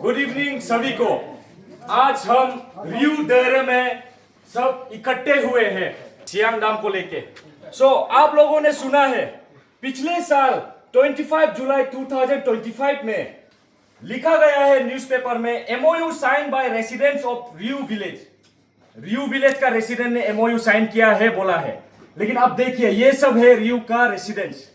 Good evening सभी को। आज हम रियू दायरे में सब इकट्ठे हुए हैं सियांग डैम को लेके। आप लोगों ने सुना है पिछले साल 25 जुलाई 2025 में लिखा गया है न्यूज़पेपर में MOU sign by residents of Riu village. Riu village का रेसिडेंट ने एमओयू साइन किया है बोला है, लेकिन अब देखिए ये सब है रियू का रेसिडेंट्स।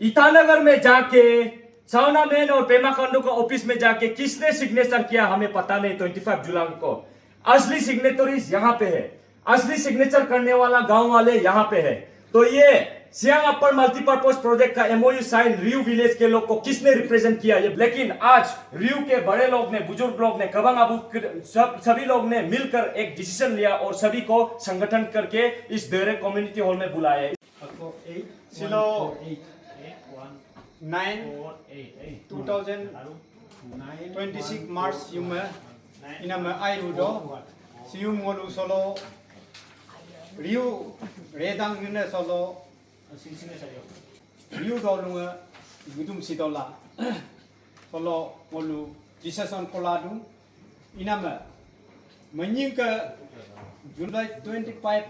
ईटानगर में जाके साउना मैन और पेमा खांडू का ऑफिस में जाके किसने सिग्नेचर किया हमें पता नहीं। 25 जुलाई को असली सिग्नेटरीज यहाँ पे है, असली सिग्नेचर करने वाला गांव वाले यहाँ पे है। तो ये सियांग अपर मल्टीपर्पज प्रोजेक्ट का एमओयू साइन रियू विलेज के लोग को किसने रिप्रेजेंट किया ये। लेकिन आज रियू के बड़े लोग ने, बुजुर्ग लोग ने, कबंग आबू सभी लोग ने मिलकर एक डिसीजन लिया और सभी को संगठन करके इस डेरे कम्युनिटी हॉल में बुलाया। 2026 March yume inama airudo sium ngolu solo riu redang nune solo riu dolunga gudum sidola solo ngolu jisason koladu inama menyingka July 25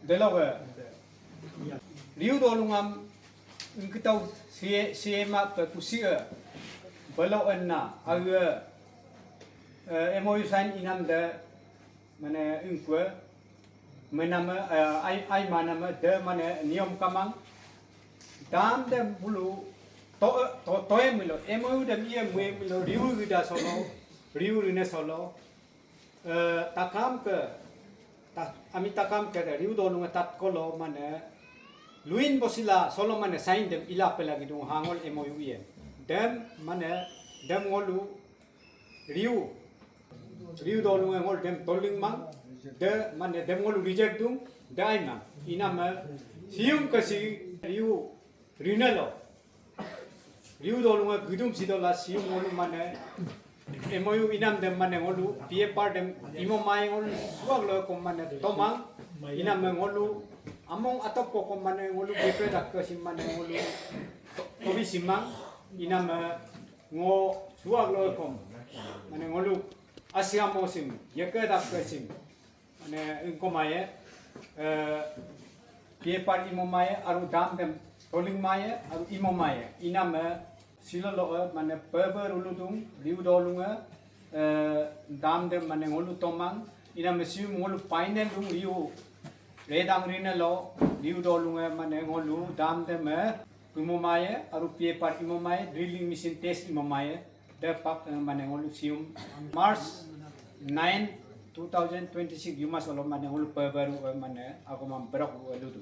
deloga riu dolungam kita siema kusia belau enna aga MOU sign inam de mane ingkwe menama ai manama de mane niom kamang dam de bulu to emilo MOU de mie milo riu gida solo riu rine solo takam ke ami takam ke riu dolunga tat kolo mane Luin bosila solo mane sign dem ila pela gitu hangol MOU ye dem mane dem ngolu riu dolu ngol dem toling mang de mane dem ngolu reject dung dai ma ina ma sium kasi riu rinelo riu dolu ngol gudum sidola sium ngolu mane MOU inam dem mane ngolu PFR dem imo mai ngol suag lo ko mane tomang ina ma ngolu among atop ko mane ngolu bepe dak simane ngolu tobi simang inama ngo suag lo kom mane ngolu asiamo sim yeke dak sim mane ingko maye pie par imo maye aru dam dem toling maye aru imo maye inama silolo mane peber uludung riu dolunga dam dem mane ngolu tomang inama sim ngolu painen dung riu redang rine lo riu dolunga mane ngolu dam de me imomaye aru pie par imomaye drilling machine test imomaye de pak mane ngolu sium March 9 2026 yuma solo mane ngolu pebaru mane agomam berok ludu।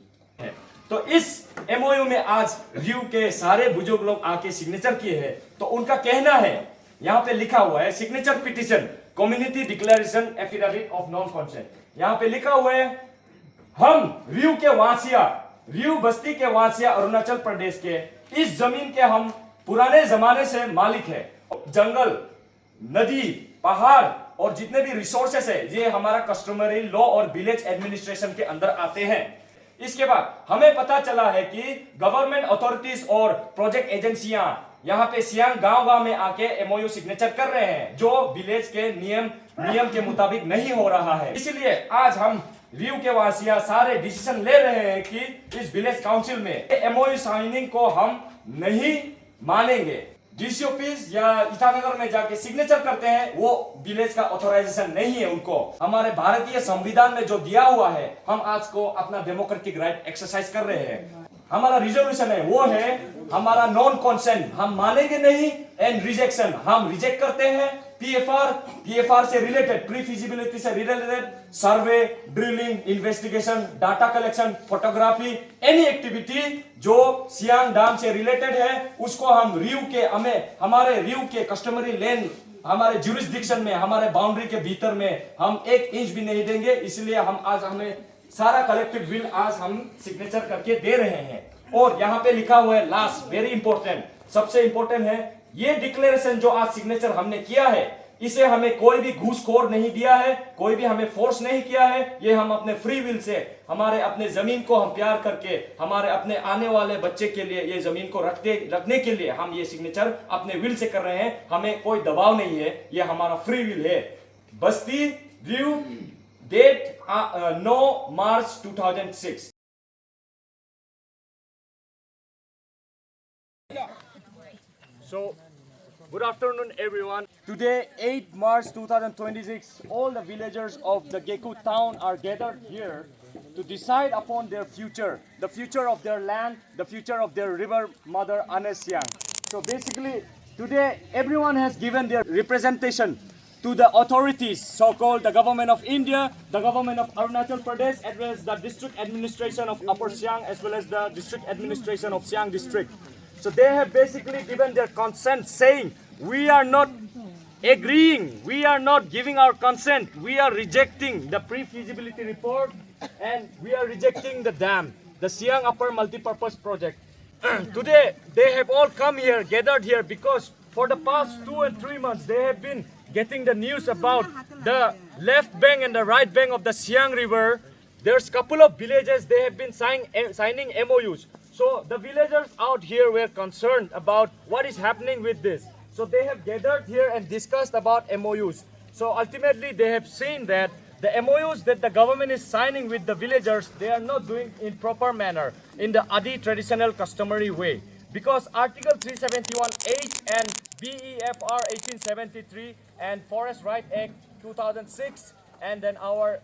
तो इस MOU में आज रियू के सारे बुजुर्ग लोग आके signature किए हैं। तो उनका कहना है यहाँ पे लिखा हुआ है signature petition community declaration affidavit of non consent. यहाँ पे लिखा हुआ है हम रियू के वासिया, रियू बस्ती के वासिया अरुणाचल प्रदेश के इस जमीन के हम पुराने जमाने से मालिक है। जंगल, नदी, पहाड़ और जितने भी रिसोर्सेस है ये हमारा कस्टमरी लॉ और विलेज एडमिनिस्ट्रेशन के अंदर आते हैं। इसके बाद हमें पता चला है कि गवर्नमेंट अथॉरिटीज और प्रोजेक्ट एजेंसियां यहाँ पे सियांग गांव में आके एमओयू सिग्नेचर कर रहे हैं जो विलेज के नियम के मुताबिक नहीं हो रहा है। इसलिए आज हम रियू के वासिया सारे डिसीजन ले रहे हैं कि इस विलेज काउंसिल में एमओयू साइनिंग को हम नहीं मानेंगे। डीसी ऑफिस या ईटानगर में जाके सिग्नेचर करते हैं वो विलेज का ऑथराइजेशन नहीं है उनको। हमारे भारतीय संविधान में जो दिया हुआ है हम आज को अपना डेमोक्रेटिक राइट एक्सरसाइज कर रहे हैं। हमारा रिजोल्यूशन है वो है हमारा नॉन कंसेंट हम मानेंगे नहीं एंड रिजेक्शन हम रिजेक्ट करते हैं। पीएफआर से रिलेटेड प्री फिजिबिलिटी से related survey, drilling, investigation, data collection, photography, any activity जो सियांग डैम से रिलेटेड है उसको हम हमारे रियू के कस्टमरी लैंड हमारे ज्यूरिसडिक्शन में हमारे बाउंड्री के भीतर में हम 1 इंच भी नहीं देंगे। इसलिए हमें सारा कलेक्टिव विल आज हम सिग्नेचर करके दे रहे हैं। और यहाँ पे लिखा हुआ है लास्ट वेरी इंपॉर्टेंट, सबसे इंपॉर्टेंट है ये डिक्लेरेशन जो आज सिग्नेचर हमने किया है इसे हमें कोई भी घूसखोर नहीं दिया है, कोई भी हमें फोर्स नहीं किया है। ये हम अपने फ्री विल से, हमारे अपने जमीन को हम प्यार करके, हमारे अपने आने वाले बच्चे के लिए ये जमीन को रखने के लिए हम ये सिग्नेचर अपने विल से कर रहे हैं। हमें कोई दबाव नहीं है, ये हमारा फ्री विल है। बस्ती review date 9 March 2006। So, good afternoon everyone. Today 8 March 2026, all the villagers of the Geku town are gathered here to decide upon their future, the future of their land, the future of their river mother Anesyang. So basically today everyone has given their representation to the authorities, so-called the government of India, the government of Arunachal Pradesh, as well as the district administration of Upper Siang, as well as the district administration of Siang district. So they have basically given their consent, saying we are not agreeing, we are not giving our consent, we are rejecting the pre-feasibility report, and we are rejecting the dam, the Siang Upper Multipurpose Project. Today they have all come here, gathered here, because for the past 2 and 3 months they have been getting the news about the left bank and the right bank of the Siang River. There's couple of villages, they have been signing MOUs. So the villagers out here were concerned about what is happening with this. So they have gathered here and discussed about MOUs. So ultimately they have seen that the MOUs that the government is signing with the villagers, they are not doing in proper manner, in the Adi traditional customary way. Because Article 371H and BEFR 1873 and Forest Right Act 2006 and then our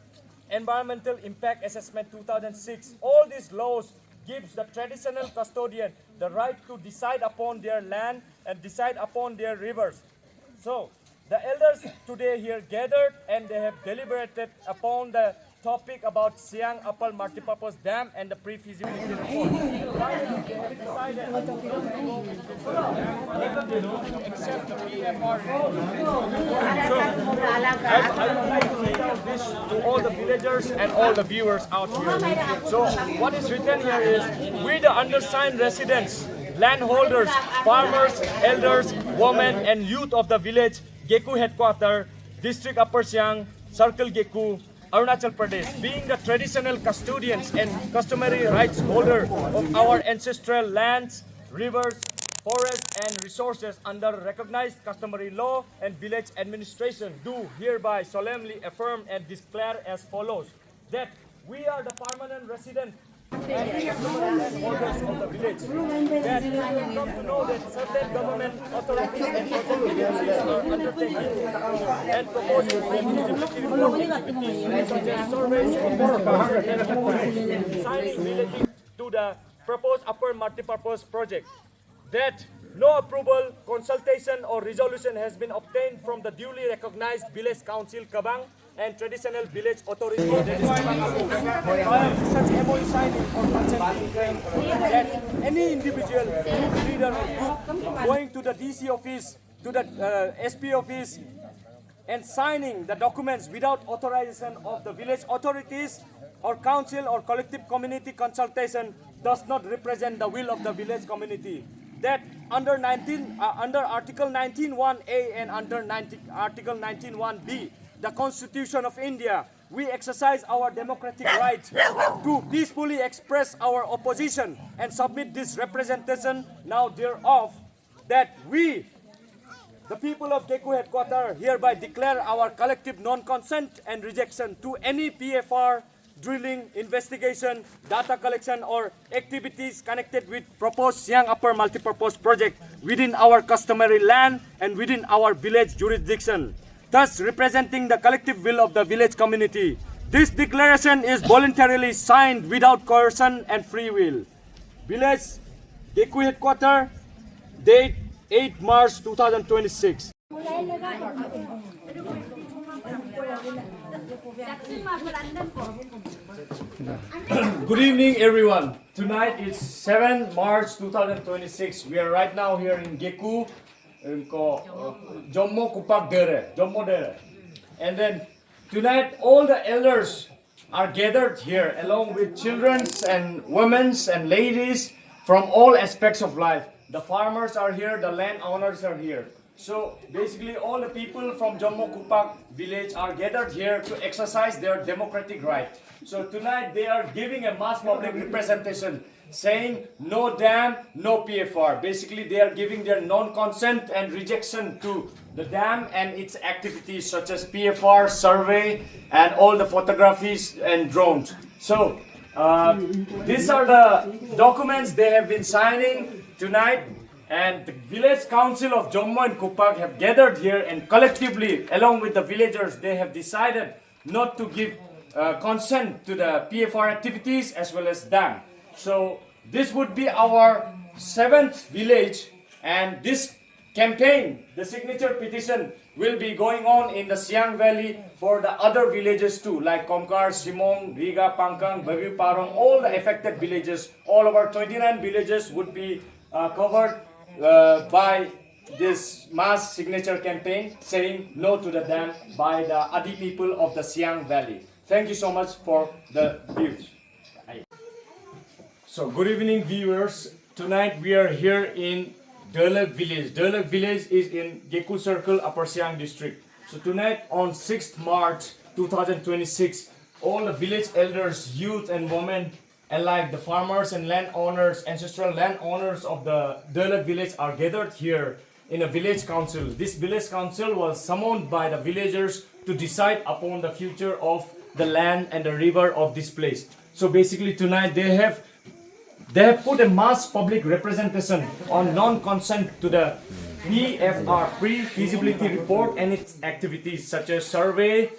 Environmental Impact Assessment 2006, all these laws gives the traditional custodian the right to decide upon their land and decide upon their rivers. So the elders today here gathered and they have deliberated upon the topic about Siang Upper Multipurpose Dam and the pre-feasibility report. Finally, they have decided not to go with this dam, except the PFR. So I would like to read out this to all the villagers and all the viewers out here. So what is written here is, we the undersigned residents, landholders, farmers, elders, women and youth of the village Geku headquarters, district Upper Siang, Circle Geku, Arunachal Pradesh, being the traditional custodians and customary rights holder of our ancestral lands, rivers, forests and resources under recognized customary law and village administration, do hereby solemnly affirm and declare as follows, that we are the permanent residents and customary holders of the village, that we have come to know that certain government authorities and authorities are undertaking and proposing feasibility report activities such as surveys and signing relating to the proposed upper multipurpose project, that no approval, consultation or resolution has been obtained from the duly recognized village council Kabang and traditional village authority that is Kabang Abu. Such MOU signing or consent claim that any individual, leader or group going to the DC office, to the SP office and signing the documents without authorization of the village authorities or council or collective community consultation does not represent the will of the village community. That under Article 19(1)(a) and under Article 19(1)(b), the Constitution of India, we exercise our democratic right to peacefully express our opposition and submit this representation now thereof, that we, the people of Geku headquarters, hereby declare our collective non-consent and rejection to any PFR, drilling, investigation, data collection or activities connected with proposed Siang Upper Multipurpose Project within our customary land and within our village jurisdiction, thus representing the collective will of the village community. This declaration is voluntarily signed without coercion and free will. Village Geku headquarters, date 8 March 2026. Good evening everyone. Tonight is 7 March 2026. We are right now here in Geku, Jommo Kupak Dere, Jommo Dere. And then tonight all the elders are gathered here along with children and women and ladies from all aspects of life. The farmers are here, the landowners are here. So basically all the people from Jommo Kupak village are gathered here to exercise their democratic right. So tonight they are giving a mass public representation saying no dam, no PFR. Basically they are giving their non-consent and rejection to the dam and its activities such as PFR, survey and all the photographies and drones. So these are the documents they have been signing tonight, and the village council of Jommo and Kupak have gathered here and collectively along with the villagers they have decided not to give consent to the PFR activities as well as dam. So this would be our 7th village, and this campaign, the signature petition, will be going on in the Siang Valley for the other villages too, like Komkar, Simong, Riga, Pangkang, Bagu, Parong, all the affected villages. All of our 29 villages would be covered by this mass signature campaign saying no to the dam by the Adi people of the Siang Valley. Thank you so much for the views. So good evening viewers. Tonight we are here in Derlek village. Derlek village is in Geku Circle, Upper Siang district. So tonight on 6th March 2026, all the village elders, youth and women alike, the farmers and landowners, ancestral landowners of the Derlek village are gathered here in a village council. This village council was summoned by the villagers to decide upon the future of the land and the river of this place. So basically tonight they have put a mass public representation on non-consent to the PFR, pre-feasibility report, and its activities such as survey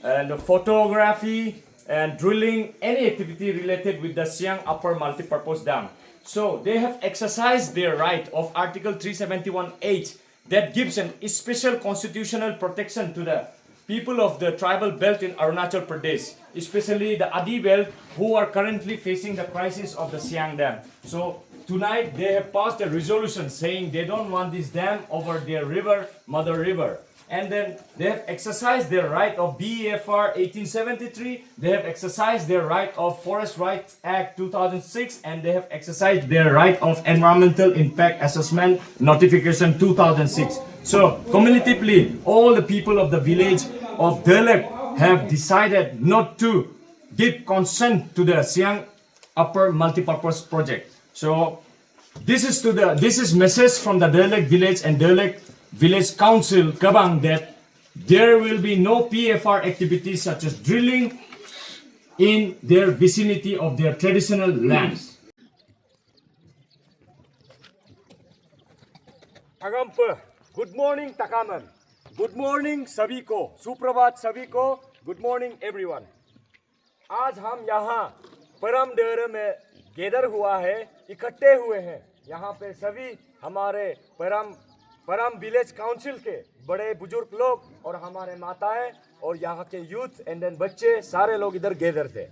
and photography and drilling, any activity related with the Siang Upper Multipurpose Dam. So they have exercised their right of Article 371(h) that gives an special constitutional protection to the people of the tribal belt in Arunachal Pradesh, especially the Adi belt, who are currently facing the crisis of the Siang Dam. So tonight they have passed a resolution saying they don't want this dam over their river, Mother River. And then they have exercised their right of BEFR 1873, they have exercised their right of Forest Rights Act 2006, and they have exercised their right of Environmental Impact Assessment Notification 2006. So cumulatively, all the people of the village of Derlek have decided not to give consent to the Siang Upper Multipurpose Project. So this is message from the Derlek village and Derlek Village Council Kabang that there will be no PFR activities such as drilling in their vicinity of their traditional lands. Agampa, good morning Takaman. Good morning सभी को, सुप्रभात सभी को, good morning everyone. आज हम यहाँ परम डेरे में गैदर हुआ है, इकट्ठे हुए हैं. यहाँ पे सभी हमारे परम विलेज काउंसिल के बड़े बुजुर्ग लोग और हमारे माताएं और यहाँ के यूथ एंड देन बच्चे सारे लोग इधर गैदर थे.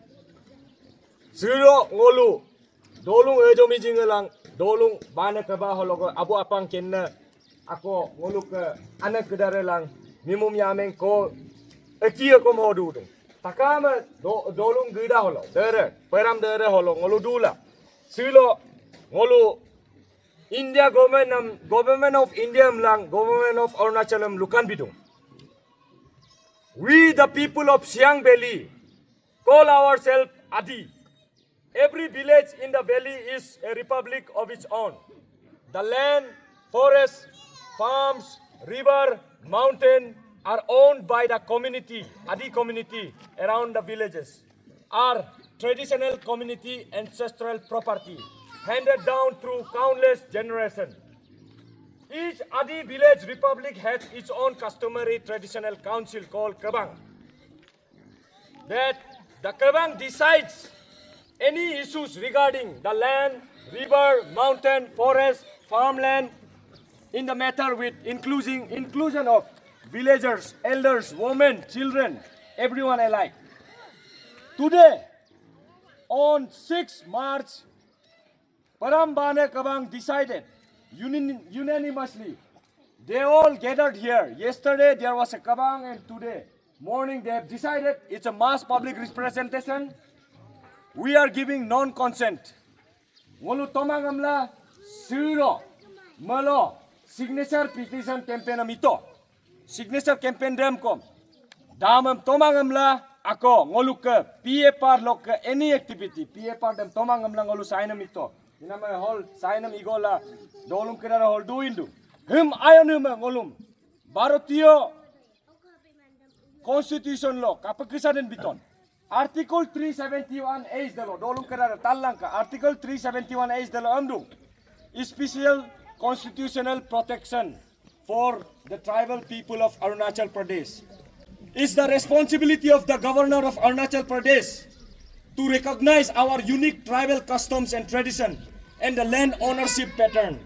Siro ngolu dolung ejo mijingelang dolung bana kaba hologo abu apang kenna ako ngolu ke anak kedarelang mimum yameng ko ekia ko modu dong. Takama dolung gida holo dere peram dere holo ngolu dula. Silo ngolu India government of India lang government of Arunachalam lukan bidung. We the people of Siang Valley call ourselves Adi. Every village in the valley is a republic of its own. The land, forest, farms, river, mountain are owned by the community, Adi community around the villages, are traditional community ancestral property handed down through countless generations. Each Adi village republic has its own customary traditional council called Kabang. That the Kabang decides any issues regarding the land, river, mountain, forest, farmland in the matter with inclusion of villagers, elders, women, children, everyone alike. Today, on 6 March, Parambane Kabang decided unanimously. They all gathered here. Yesterday there was a Kabang and today morning they have decided it's a mass public representation. We are giving non-consent. Ngolu tomangamla siro malo signature petition campaign am ito. Signature campaign dem kom. Damam tomangam la ako ngoluk ke PFR lok ke any activity PFR dem tomangam la ngolu sainam ito. Inama hol sainam igola dolum kira hol do indu. Him ayanu ma ngolum. Bharatiya Constitution law kapakisaden biton. Article 371 H dalo dolum kira talangka Article 371 H dalo amdu. Special constitutional protection for the tribal people of Arunachal Pradesh. It's the responsibility of the governor of Arunachal Pradesh to recognize our unique tribal customs and tradition and the land ownership pattern.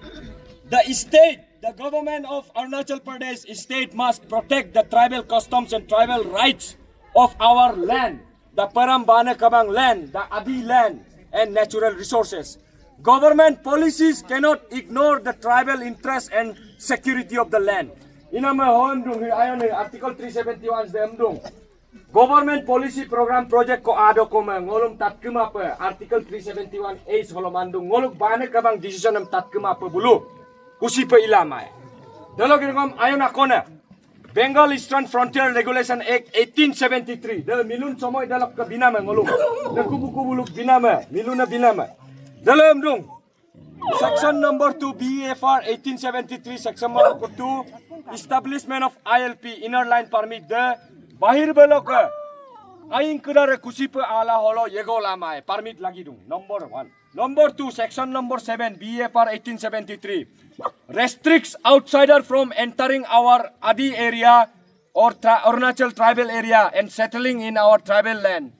The government of Arunachal Pradesh state must protect the tribal customs and tribal rights of our land, the Parambana Kabang land, the Adi land and natural resources. Government policies cannot ignore the tribal interests and security of the land. Inama hondung ayon Article 371 demdung. Government policy program project ko ado ko ngolum tatkema pa Article 371 A holomandung ngoluk bane kabang decision am tatkema pa bulu kusi pa ilamay. Dalog ngom ayon akona Bengal Eastern Frontier Regulation Act 1873 the milun somoy dalok ka binama ngoluk the kubu-kubuluk binama miluna binama dalam dong section number 2 BFR 1873 section number 2 establishment of ILP inner line permit the bahir belok aing kedare kusipa ala holo yego lamai permit lagi dong number 1 number 2 section number 7 BFR 1873 restricts outsider from entering our Adi area or Arunachal tribal area and settling in our tribal land.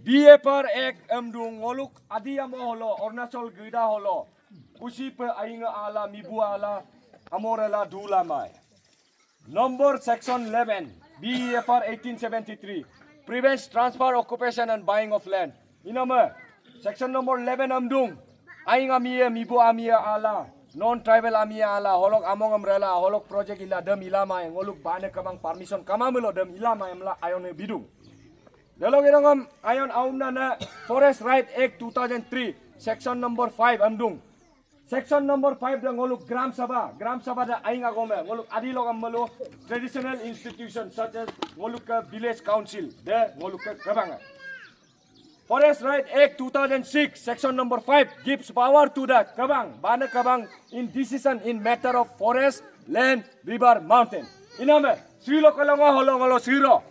BFR Act amdung ngoluk Adi amo holo Arunachal gida holo kusipa ainga ala mibu ala amorela dulamai. Number section 11 BFR 1873 prevents transfer, occupation and buying of land. Inama section number 11 amdung aing amia mibu amia ala non-tribal amia ala holok among amrela holok project ila dem ilama yang ngoluk bane kamang permission kamamulo dem ilama yang la ayon bidung. Dalog irangam ayon auna na Forest Right Act 2003 section number 5 amdung. Section number 5 da ngoluk Gram Sabha da aing agome ngoluk adi logam malo traditional institutions such as ngoluk village council de ngoluk kabanga. Forest Right Act 2006 section number 5 gives power to the Kabang, Bana Kabang in decision in matter of forest, land, river, mountain. Iname Silo kalongo holongolo siro.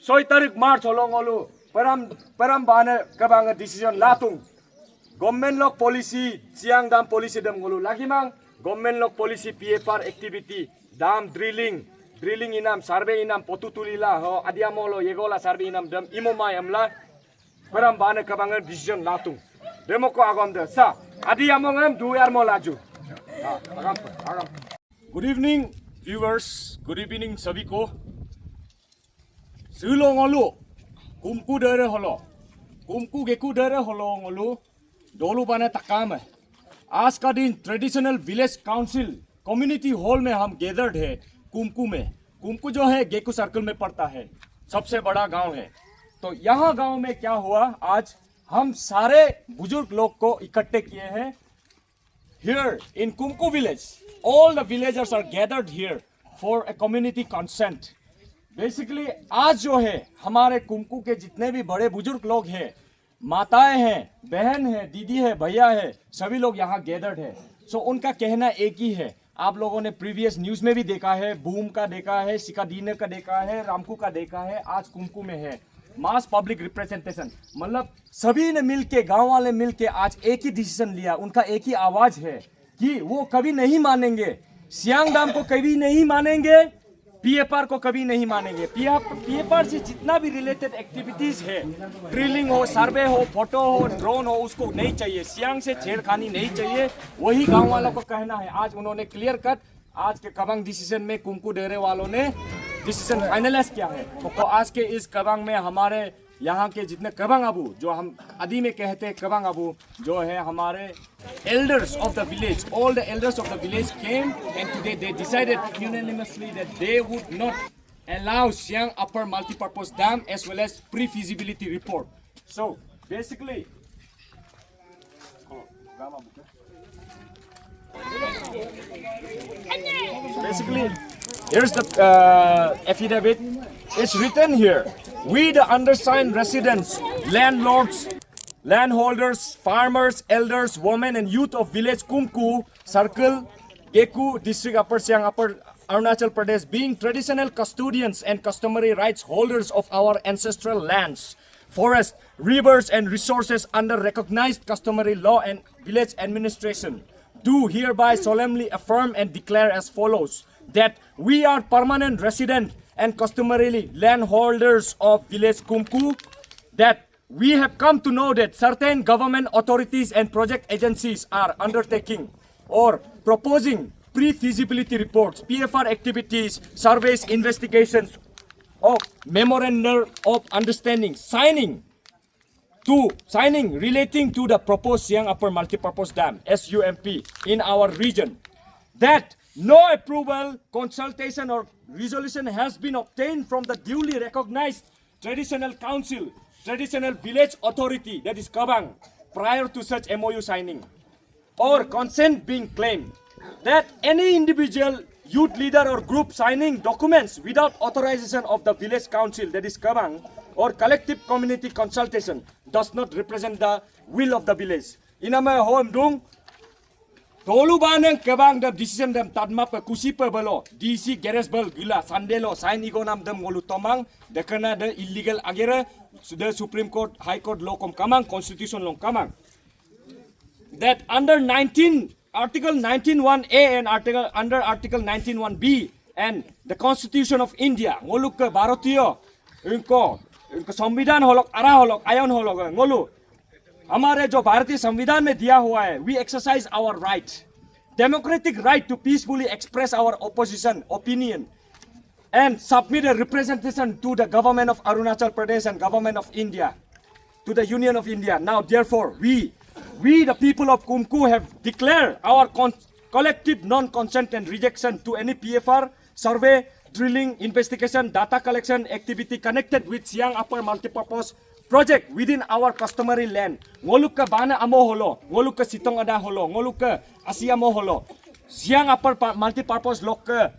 6 tarik March holongolo param Bana Kabang decision latung. Government lock policy siang dam policy dem ngolo lagi mang government lock policy PFR activity dam drilling inam survey inam potutulila ho adiamolo yegola survey inam dem imomai amla param bane kabangan decision latung demo ko agam de sa adi amongam du yar mo laju agam. Good evening viewers, good evening सभी को सुलो ngolu kumku dere holo kumku geku dere holo ngolu डोलू बने तकाम है आज का दिन traditional village council community hall में हम gathered है कुमकू में। कुमकू जो है गेकू सर्कल में पड़ता है, सबसे बड़ा गांव है। तो यहाँ गांव में क्या हुआ, आज हम सारे बुजुर्ग लोग को इकट्ठे किए हैं। Here in Kumku village, all the villagers are gathered here for a community consent. Basically आज जो है हमारे कुमकू के जितने भी बड़े बुजुर्ग लोग हैं, माताएं हैं, बहन है, दीदी है, भैया है, सभी लोग यहाँ गैदर्ड है। सो उनका कहना एक ही है, आप लोगों ने प्रीवियस न्यूज में भी देखा है, बूम का देखा है, सिकादीने का देखा है, रामकू का देखा है, आज कुमकू में है मास पब्लिक रिप्रेजेंटेशन। मतलब सभी ने मिलके, गांव वाले मिलके आज एक ही डिसीजन लिया। उनका एक ही आवाज है कि वो कभी नहीं मानेंगे, सियांग डैम को कभी नहीं मानेंगे, पीएफआर को कभी नहीं मानेंगे। पीएफआर से जितना भी रिलेटेड एक्टिविटीज है, ड्रिलिंग हो, सर्वे हो, फोटो हो, ड्रोन हो, उसको नहीं चाहिए। सियांग से छेड़खानी नहीं चाहिए, वही गांव वालों को कहना है। आज उन्होंने क्लियर कट आज के कबांग डिसीजन में कुमकू डेरे वालों ने डिसीजन फाइनलाइज किया है। तो आज के इस कबांग में हमारे यहाँ के जितने कबांग अबू, जो हम आदि में कहते हैं कबांग अबू, जो है हमारे elders of the village, all the elders of the village came and today they decided unanimously that they would not allow Siang Upper Multipurpose Dam as well as pre-feasibility report. So basically Basically, here's the affidavit. It's written here. We, the undersigned residents, landlords, landholders, farmers, elders, women, and youth of village Kumku, Circle, Geku, District Upper Siang, Upper Arunachal Pradesh, being traditional custodians and customary rights holders of our ancestral lands, forests, rivers, and resources under recognized customary law and village administration, do hereby solemnly affirm and declare as follows, that we are permanent resident and customarily landholders of village Kumku, that we have come to know that certain government authorities and project agencies are undertaking or proposing pre-feasibility reports, PFR activities, surveys, investigations of memorandum of understanding, signing relating to the proposed Siang Upper Multipurpose Dam, SUMP, in our region, that no approval, consultation or resolution has been obtained from the duly recognized traditional council, traditional village authority, that is Kabang, prior to such MOU signing, or consent being claimed, that any individual, youth leader or group signing documents without authorization of the village council, that is Kabang, or collective community consultation does not represent the will of the village. Inama home dung Tolu banang kebang dam decision dam tadma pe kusi pe belo DC geres bel gila sandelo sign igo nam dam ngolu tomang dekana de illegal agera the Supreme Court High Court law kom kamang constitution law kamang, that under Article 19(1)A and under Article 19(1)B and the Constitution of India ngolu ke Bharatiya इनको संविधान होलोक आरा होलोक ion होलोक ngolu हमारे जो भारतीय संविधान में दिया हुआ है, we exercise our right, democratic right to peacefully express our opposition, opinion, and submit a representation to the government of Arunachal Pradesh and government of India, to the Union of India. Now, therefore, we the people of Kumku have declared our collective non-consent and rejection to any PFR, survey, drilling, investigation, data collection activity connected with Siang Upper Multipurpose project within our customary land. Ngoluk ke bana amo holo, ngoluk ke sitong ada holo, ngoluk ke asiamo holo. Siang Upper Multipurpose lok ke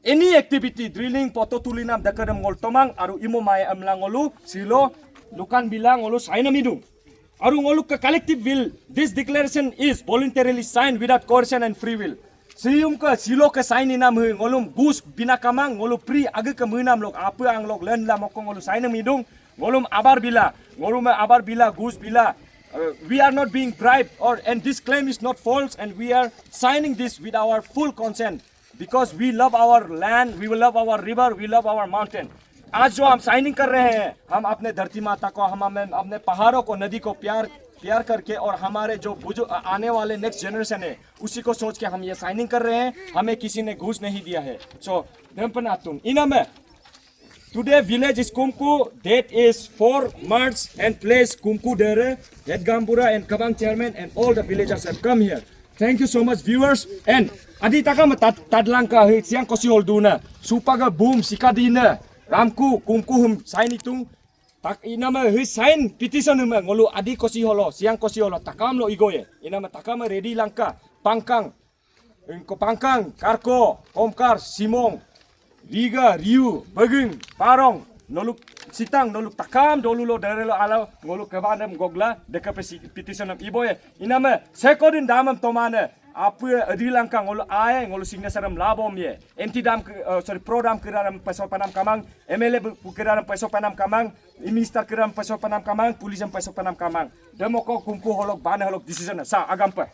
any activity drilling poto tulinam dakadam ngol tomang aru imo maya amlang ngolu silo lukan bilang ngolu saina midung. Aru ngoluk ke collective will. This declaration is voluntarily signed without coercion and free will. Siyum ke silo ke sign inam hu ngolum gus binakamang ngolu pri aga ke munam lok apa ang lok len la moko ngolu saina midung. Ngolum abar bila, goose bila. We are not being bribed, and this claim is not false, and we are signing this with our full consent because we love our land, we will love our river, we love our mountain. आज जो हम signing कर रहे हैं, हम अपने धरती माता को, हम अपने पहाड़ों को, नदी को प्यार करके और हमारे जो आने वाले नेक्स्ट जनरेशन है उसी को सोच के हम ये साइनिंग कर रहे हैं. हमें किसी ने घूस नहीं दिया है. So, today village is Kumku, date is 4 March and place Kumku Dere, Head Gambura and Kabang chairman and all the villagers have come here. Thank you so much viewers, and adi taka tadlang ka siang kosi holduna supaga boom sikadina ramku Kumku hum sign itung tak inama sign petition hum ngolu adi kosi holo siang kosi holo takam lo igoye inama takama ready langka pangkang karko komkar simong Liga, Riu, Baging, Parong, noluk sitang, noluk takam, dolulo darelo ala, ngoluk kebanam gogla, deka petition of iboye. Inama sekodin damam tomane, apa adilangkang ngolu aye, ngolu signasaram labom ye. Anti dam, pro dam kiraram pasopanam kamang, MLA kiraram pasopanam kamang, minister kiraram pasopanam kamang, pulisam pasopanam kamang. Demoko kumpu holok bana holok decision sa agampa.